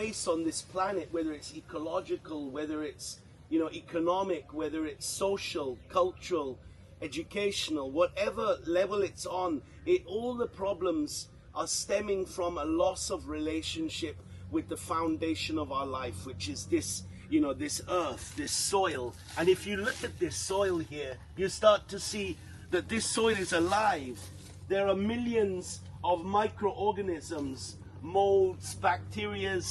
face on this planet, whether it's ecological, whether it's, you know, economic, whether it's social, cultural, educational, whatever level it's on, all the problems are stemming from a loss of relationship with the foundation of our life, which is this, you know, this earth, this soil. And if you look at this soil here, you start to see that this soil is alive. There are millions of microorganisms, molds, bacteria,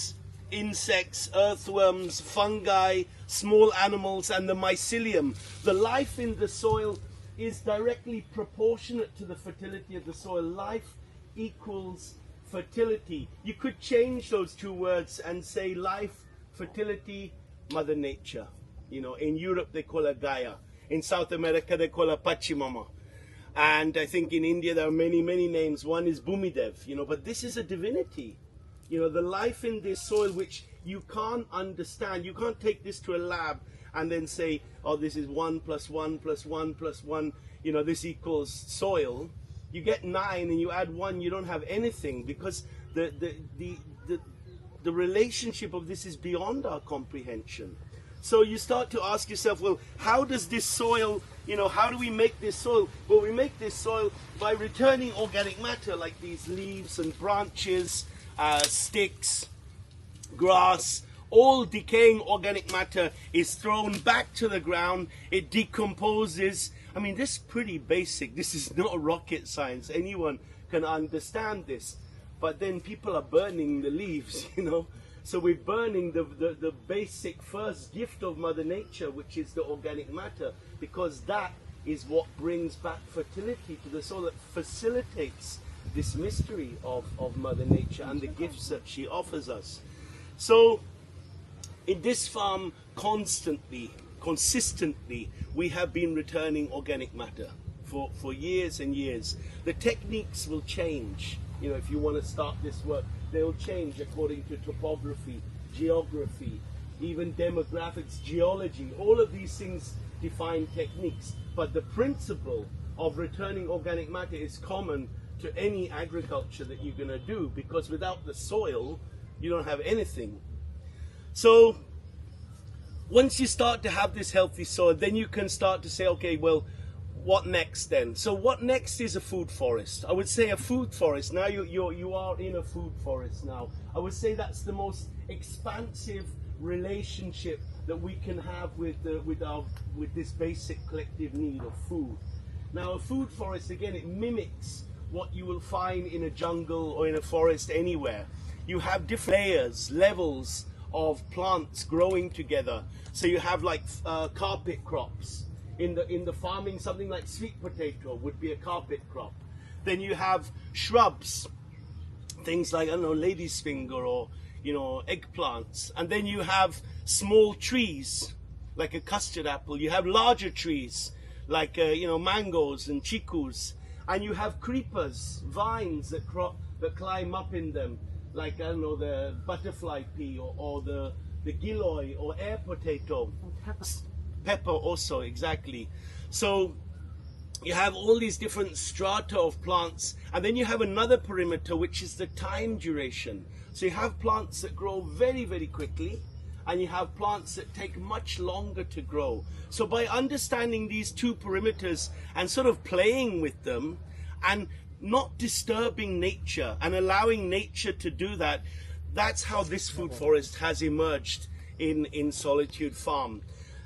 insects, earthworms, fungi, small animals, and the mycelium. The life in the soil is directly proportionate to the fertility of the soil. Life equals fertility. You could change those two words and say life, fertility, Mother Nature. You know, in Europe they call her Gaia. In South America they call her Pachimama. And I think in India there are many, many names. One is Bhumidev, you know, but this is a divinity. You know, the life in this soil which you can't understand. You can't take this to a lab and then say, oh, this is 1 + 1 + 1 + 1, you know, this equals soil. You get 9 and you add 1, you don't have anything, because the relationship of this is beyond our comprehension. So you start to ask yourself, well, how does this soil, you know, how do we make this soil? Well, we make this soil by returning organic matter, like these leaves and branches, sticks, grass. All decaying organic matter is thrown back to the ground. It decomposes. I mean, this is pretty basic. This is not rocket science. Anyone can understand this. But then people are burning the leaves, you know. So we're burning the basic first gift of Mother Nature, which is the organic matter, because that is what brings back fertility to the soil, that facilitates this mystery of Mother Nature and the gifts that she offers us. So in this farm, consistently, we have been returning organic matter for years and years. The techniques will change. You know, if you want to start this work, they'll change according to topography, geography, even demographics, geology. All of these things define techniques. But the principle of returning organic matter is common to any agriculture that you're going to do, because without the soil, you don't have anything. So once you start to have this healthy soil, then you can start to say, okay, well, what next then? So what next is a food forest. I would say a food forest. Now you are in a food forest now. I would say that's the most expansive relationship that we can have with this basic collective need of food. Now a food forest, again, it mimics what you will find in a jungle or in a forest anywhere. You have different layers, levels of plants growing together. So you have like carpet crops. In the farming, something like sweet potato would be a carpet crop. Then you have shrubs, things like, I don't know, lady's finger or, you know, eggplants. And then you have small trees, like a custard apple. You have larger trees, like, you know, mangoes and chikus. And you have creepers, vines that climb up in them, like, I don't know, the butterfly pea or the gilloy or air potato. Pepper also, exactly. So you have all these different strata of plants, and then you have another perimeter, which is the time duration. So you have plants that grow very, very quickly, and you have plants that take much longer to grow. So by understanding these two perimeters and sort of playing with them and not disturbing nature and allowing nature to do that, that's how this food forest has emerged in Solitude Farm.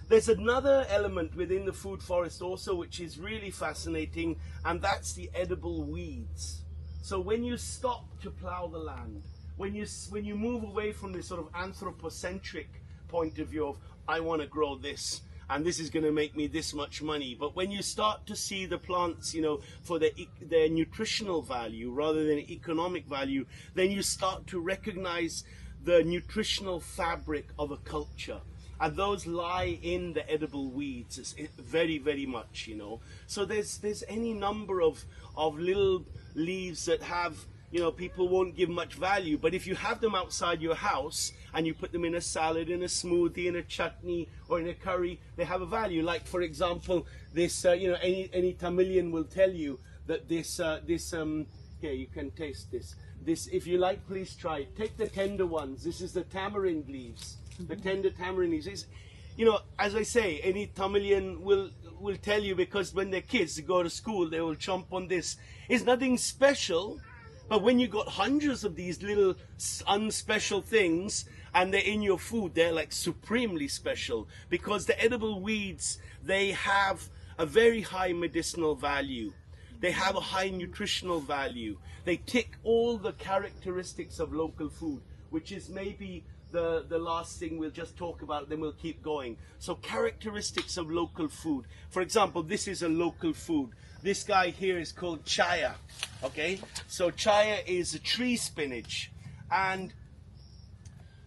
There's another element within the food forest also, which is really fascinating, and that's the edible weeds. So when you stop to plow the land, when you move away from this sort of anthropocentric point of view of, I want to grow this, and this is going to make me this much money. But when you start to see the plants, you know, for their nutritional value rather than economic value, then you start to recognize the nutritional fabric of a culture. And those lie in the edible weeds very, very much, you know. So there's any number of little leaves that have, you know, people won't give much value. But if you have them outside your house and you put them in a salad, in a smoothie, in a chutney, or in a curry, they have a value. Like, for example, this, you know, any Tamilian will tell you that this, here, you can taste this. This, if you like, please try it. Take the tender ones. This is the tamarind leaves, the tender tamarind leaves. It's, you know, as I say, any Tamilian will tell you, because when they're kids, they go to school, they will chomp on this. It's nothing special, but when you got hundreds of these little unspecial things and they're in your food, they're like supremely special, because the edible weeds, they have a very high medicinal value. They have a high nutritional value. They tick all the characteristics of local food, which is maybe the last thing we'll just talk about, then we'll keep going. So characteristics of local food. For example, this is a local food. This guy here is called chaya. Okay, so chaya is a tree spinach. And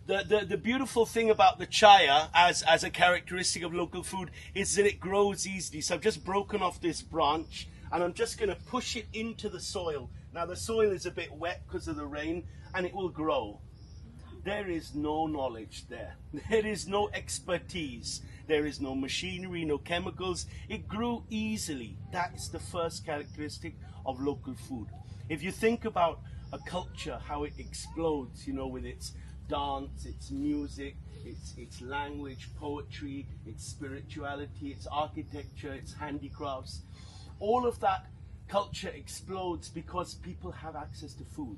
the beautiful thing about the chaya as a characteristic of local food is that it grows easily. So I've just broken off this branch, and I'm just going to push it into the soil. Now the soil is a bit wet because of the rain, and it will grow. There is no knowledge there. There is no expertise. There is no machinery, no chemicals. It grew easily. That is the first characteristic of local food. If you think about a culture, how it explodes, you know, with its dance, its music, its language, poetry, its spirituality, its architecture, its handicrafts, all of that culture explodes because people have access to food.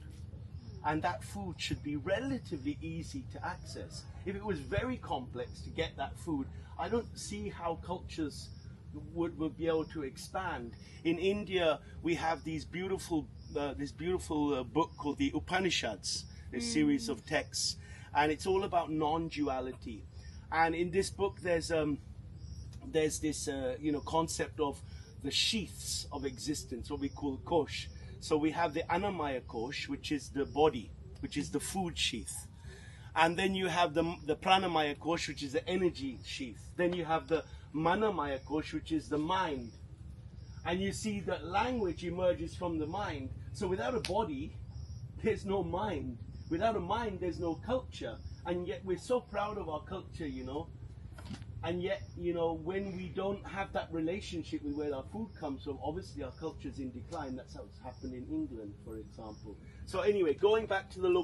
And that food should be relatively easy to access. If it was very complex to get that food, I don't see how cultures would be able to expand. In India, we have these beautiful, this beautiful book called the Upanishads, a series of texts, and it's all about non-duality. And in this book, there's this you know, concept of the sheaths of existence, what we call kosh. So we have the Annamaya kosh, which is the body, which is the food sheath. And then you have the Pranamaya kosh, which is the energy sheath. Then you have the Manamaya kosh, which is the mind. And you see that language emerges from the mind. So without a body, there's no mind. Without a mind, there's no culture. And yet we're so proud of our culture, you know. And yet, you know, when we don't have that relationship with where our food comes from, obviously our culture's in decline. That's how it's happened in England, for example. So anyway, going back to the local